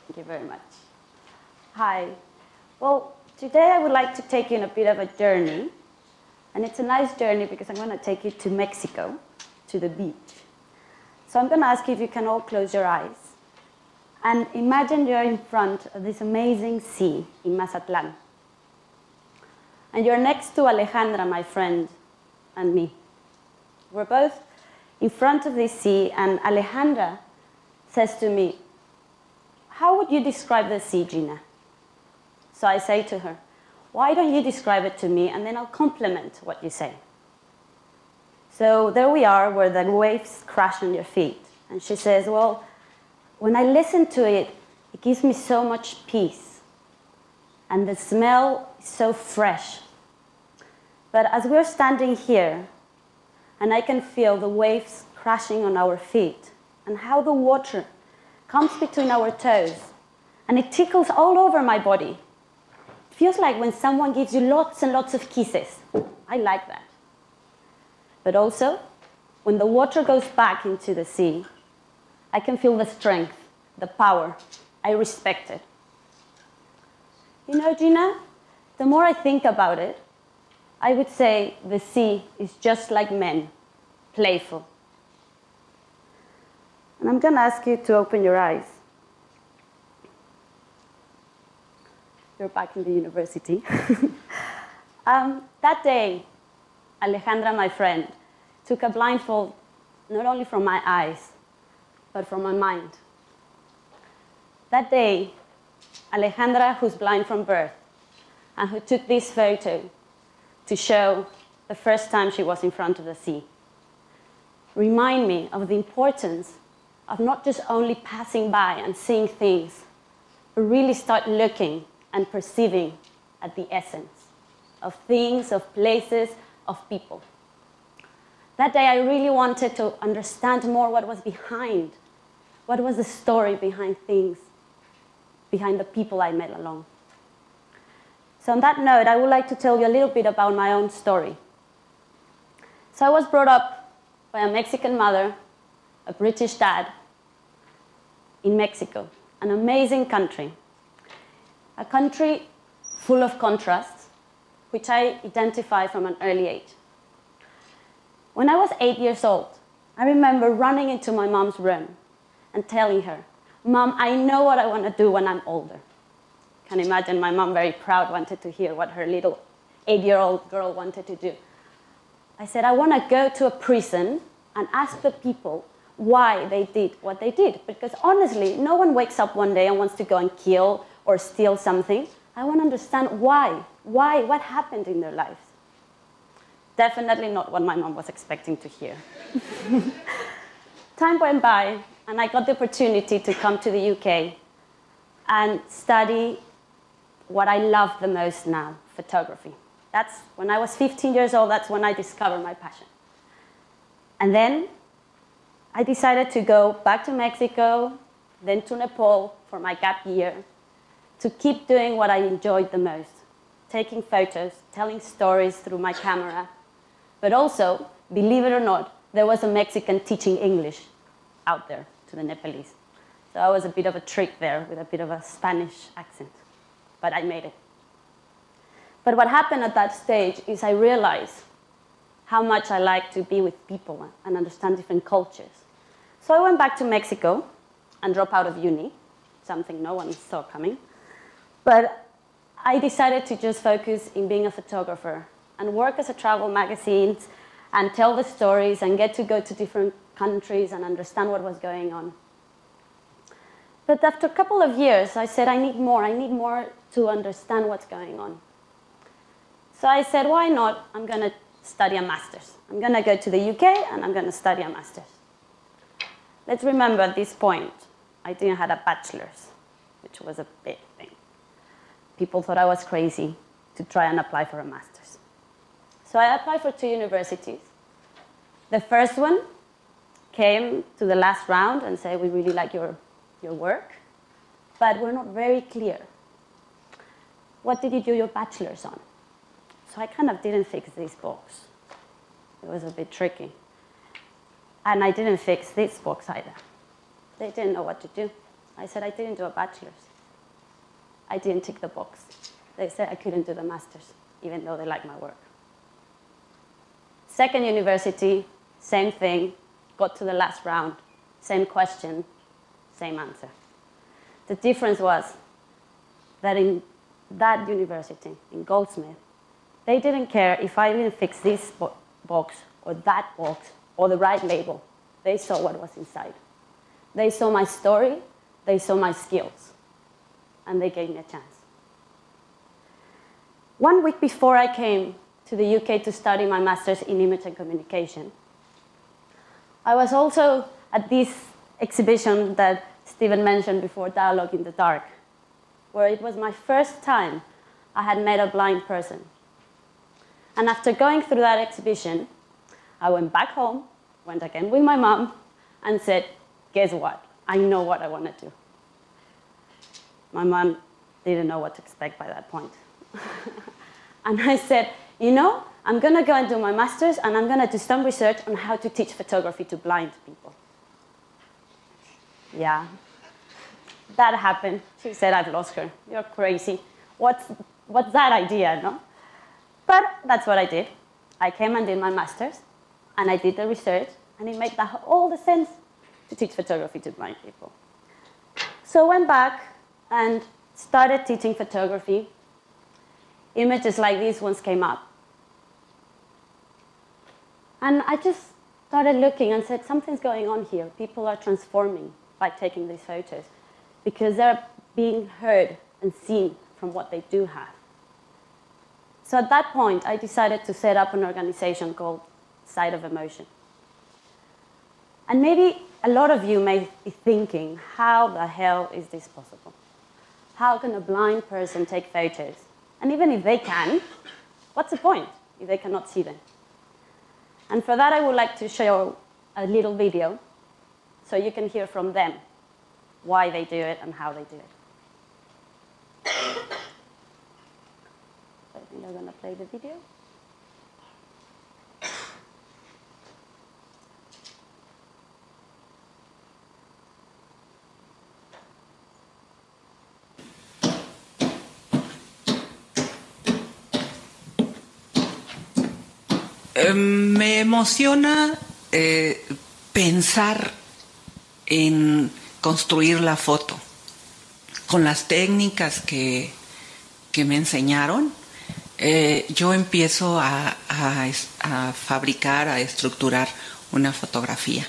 Thank you very much. Hi. Well, today I would like to take you on a bit of a journey. And it's a nice journey because I'm going to take you to Mexico, to the beach. So I'm going to ask you if you can all close your eyes. And imagine you're in front of this amazing sea in Mazatlan. And you're next to Alejandra, my friend, and me. We're both in front of this sea, and Alejandra says to me, "How would you describe the sea, Gina?" So I say to her, "Why don't you describe it to me, and then I'll complement what you say." So there we are, where the waves crash on your feet. And she says, "Well, when I listen to it, it gives me so much peace. And the smell is so fresh. But as we're standing here, and I can feel the waves crashing on our feet, and how the water comes between our toes, and it tickles all over my body. It feels like when someone gives you lots and lots of kisses. I like that. But also, when the water goes back into the sea, I can feel the strength, the power. I respect it. You know, Gina, the more I think about it, I would say the sea is just like men, playful." And I'm going to ask you to open your eyes. You're back in the university. That day, Alejandra, my friend, took a blindfold not only from my eyes, but from my mind. That day, Alejandra, who's blind from birth, and who took this photo to show the first time she was in front of the sea, remind me of the importance of not just only passing by and seeing things, but really start looking and perceiving at the essence of things, of places, of people. That day, I really wanted to understand more what was behind, what was the story behind things, behind the people I met along. So on that note, I would like to tell you a little bit about my own story. So I was brought up by a Mexican mother, a British dad, in Mexico, an amazing country. A country full of contrasts, which I identify from an early age. When I was 8 years old, I remember running into my mom's room and telling her, "Mom, I know what I want to do when I'm older." Can imagine my mom, very proud, wanted to hear what her little 8-year-old girl wanted to do. I said, "I want to go to a prison and ask the people why they did what they did." Because honestly, no one wakes up one day and wants to go and kill or steal something. I want to understand why. Why? What happened in their lives? Definitely not what my mom was expecting to hear. Time went by, and I got the opportunity to come to the UK and study what I love the most now, photography. That's when I was 15 years old, that's when I discovered my passion. And then I decided to go back to Mexico, then to Nepal for my gap year, to keep doing what I enjoyed the most, taking photos, telling stories through my camera. But also, believe it or not, there was a Mexican teaching English out there to the Nepalese. So I was a bit of a trick there with a bit of a Spanish accent, but I made it. But what happened at that stage is I realized how much I like to be with people and understand different cultures. So I went back to Mexico and dropped out of uni, something no one saw coming. But I decided to just focus in being a photographer and work as a travel magazine and tell the stories and get to go to different countries and understand what was going on. But after a couple of years, I said, I need more to understand what's going on. So I said, why not? I'm going to study a master's. I'm going to go to the UK and I'm going to study a master's. Let's remember at this point, I didn't have a bachelor's, which was a big thing. People thought I was crazy to try and apply for a master's. So I applied for 2 universities. The first one came to the last round and said, we really like your work, but we're not very clear. What did you do your bachelor's on? So I kind of didn't fix this box. It was a bit tricky. And I didn't fix this box either. They didn't know what to do. I said, I didn't do a bachelor's. I didn't tick the box. They said I couldn't do the master's, even though they liked my work. Second university, same thing, got to the last round, same question, same answer. The difference was that in that university, in Goldsmith, they didn't care if I didn't fix this box or that box or the right label. They saw what was inside. They saw my story, they saw my skills, and they gave me a chance. 1 week before I came to the UK to study my master's in image and communication, I was also at this exhibition that Stephen mentioned before, Dialogue in the Dark, where it was my first time I had met a blind person. And after going through that exhibition, I went back home, went again with my mom, and said, guess what? I know what I want to do. My mom didn't know what to expect by that point. And I said, you know, I'm going to go and do my master's, and I'm going to do some research on how to teach photography to blind people. Yeah, that happened. She said, I've lost her. You're crazy. What's that idea, no? But that's what I did. I came and did my master's, and I did the research, and it made all the sense to teach photography to blind people. So I went back and started teaching photography. Images like these ones came up. And I just started looking and said, something's going on here. People are transforming by taking these photos because they're being heard and seen from what they do have. So at that point, I decided to set up an organization called Side of Emotion. And maybe a lot of you may be thinking, how the hell is this possible? How can a blind person take photos? And even if they can, what's the point if they cannot see them? And for that, I would like to show a little video so you can hear from them why they do it and how they do it. So I think I'm going to play the video. Me emociona pensar en construir la foto con las técnicas que me enseñaron. Yo empiezo a fabricar, a estructurar una fotografía.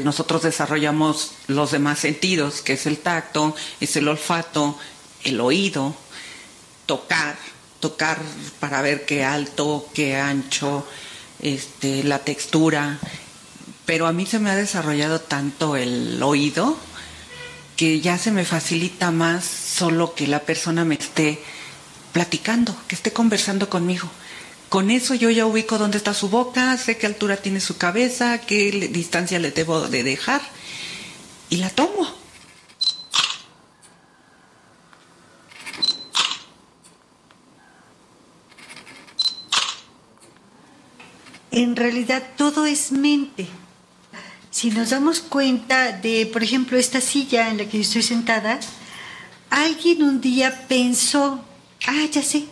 Nosotros desarrollamos los demás sentidos, que es el tacto, es el olfato, el oído, tocar para ver qué alto, qué ancho, la textura. Pero a mí se me ha desarrollado tanto el oído que ya se me facilita más solo que la persona me esté platicando, que esté conversando conmigo. Con eso yo ya ubico dónde está su boca, sé qué altura tiene su cabeza, qué distancia le debo de dejar y la tomo. En realidad todo es mente. Si nos damos cuenta de, por ejemplo, esta silla en la que yo estoy sentada, alguien un día pensó, ya sé,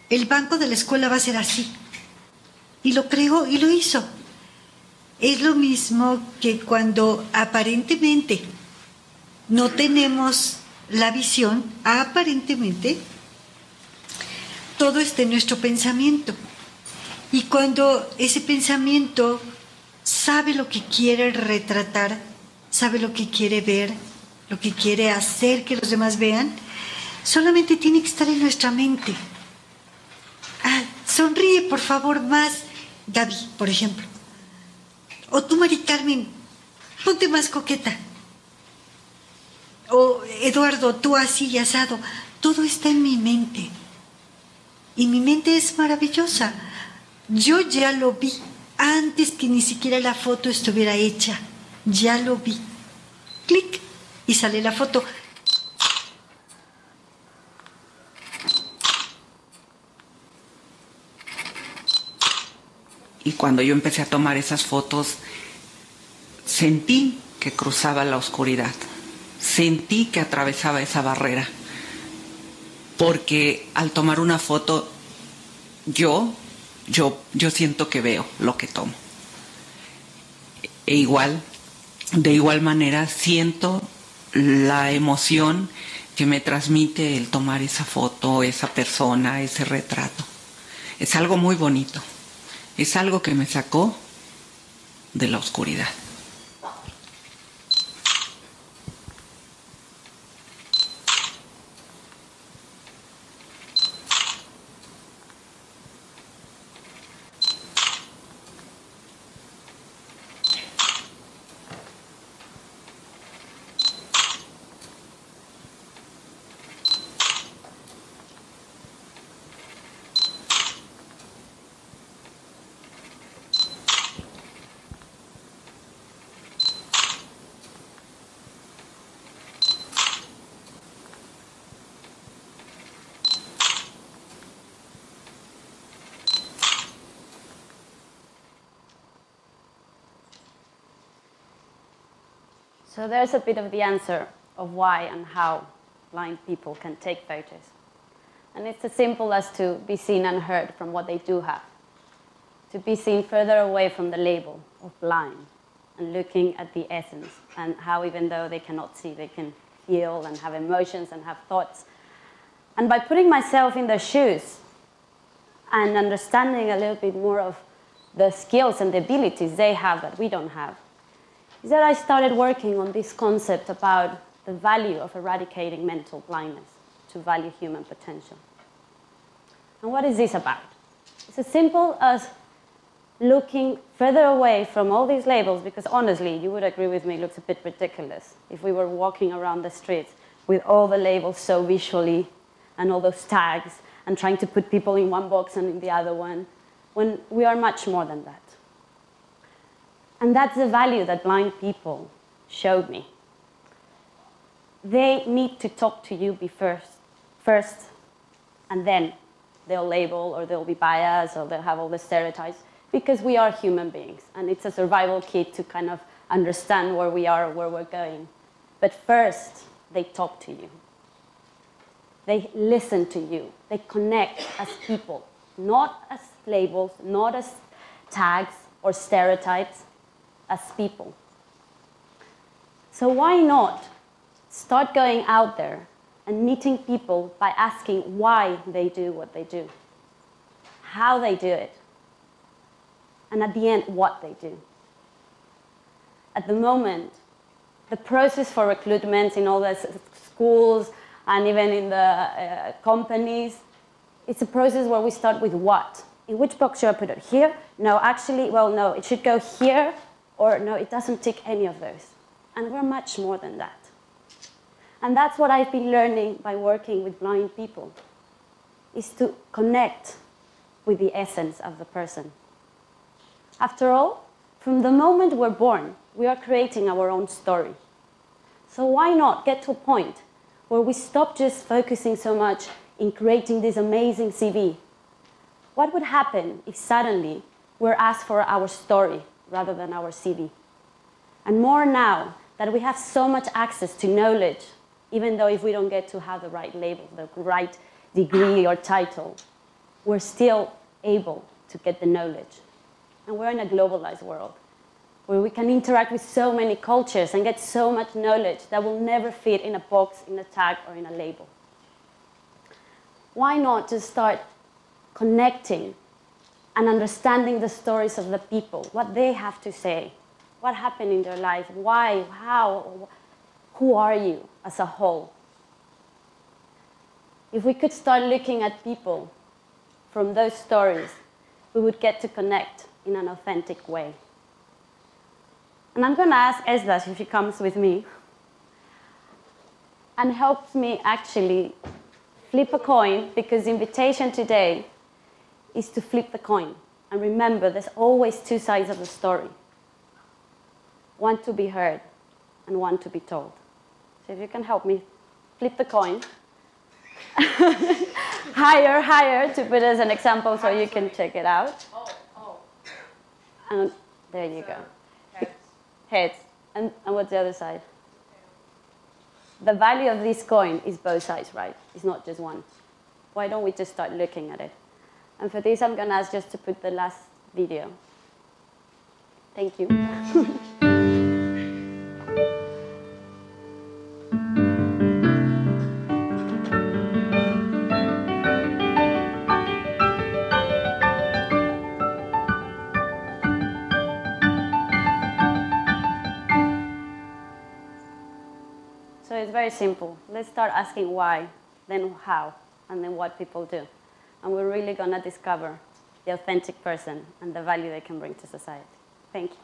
el banco de la escuela va a ser así. Y lo creó y lo hizo. Es lo mismo que cuando aparentemente no tenemos la visión, aparentemente todo está en nuestro pensamiento. Y cuando ese pensamiento sabe lo que quiere retratar, sabe lo que quiere ver, lo que quiere hacer que los demás vean, solamente tiene que estar en nuestra mente. Sonríe, por favor, más, Gaby, por ejemplo. O tú, Mari Carmen, ponte más coqueta. O Eduardo, tú así y asado. Todo está en mi mente. Y mi mente es maravillosa. Yo ya lo vi antes que ni siquiera la foto estuviera hecha. Ya lo vi. Clic y sale la foto. Y cuando yo empecé a tomar esas fotos, sentí que cruzaba la oscuridad, sentí que atravesaba esa barrera, porque al tomar una foto, yo siento que veo lo que tomo. De igual manera, siento la emoción que me transmite el tomar esa foto, esa persona, ese retrato. Es algo muy bonito. Es algo que me sacó de la oscuridad. So there's a bit of the answer of why and how blind people can take photos. And it's as simple as to be seen and heard from what they do have. To be seen further away from the label of blind and looking at the essence and how even though they cannot see, they can feel and have emotions and have thoughts. And by putting myself in their shoes and understanding a little bit more of the skills and the abilities they have that we don't have, is that I started working on this concept about the value of eradicating mental blindness to value human potential. And what is this about? It's as simple as looking further away from all these labels, because honestly, you would agree with me, it looks a bit ridiculous if we were walking around the streets with all the labels so visually and all those tags and trying to put people in one box and in the other one, when we are much more than that. And that's the value that blind people showed me. They need to talk to you first, and then they'll label or they'll be biased or they'll have all the stereotypes, because we are human beings and it's a survival kit to kind of understand where we are or where we're going. But first, they talk to you. They listen to you. They connect as people, not as labels, not as tags or stereotypes, as people. So why not start going out there and meeting people by asking why they do what they do, how they do it, and at the end, what they do. At the moment, the process for recruitment in all the schools and even in the companies, it's a process where we start with what? In which box should I put it? Here? No, actually, well, no, it should go here, or no, it doesn't tick any of those. And we're much more than that. And that's what I've been learning by working with blind people, is to connect with the essence of the person. After all, from the moment we're born, we are creating our own story. So why not get to a point where we stop just focusing so much in creating this amazing CV? What would happen if suddenly we're asked for our story rather than our CV? And more now that we have so much access to knowledge, even though if we don't get to have the right label, the right degree or title, we're still able to get the knowledge. And we're in a globalized world where we can interact with so many cultures and get so much knowledge that will never fit in a box, in a tag, or in a label. Why not just start connecting and understanding the stories of the people, what they have to say, what happened in their life, why, how, who are you as a whole? If we could start looking at people from those stories, we would get to connect in an authentic way. And I'm going to ask Esdas if she comes with me and helps me actually flip a coin, because the invitation today is to flip the coin. And remember, there's always two sides of the story. One to be heard and one to be told. So if you can help me flip the coin. Higher, higher, to put as an example so you can check it out. And there you go. Heads. And what's the other side? The value of this coin is both sides, right? It's not just one. Why don't we just start looking at it? And for this, I'm going to ask just to put the last video. Thank you. So it's very simple. Let's start asking why, then how, and then what people do. And we're really going to discover the authentic person and the value they can bring to society. Thank you.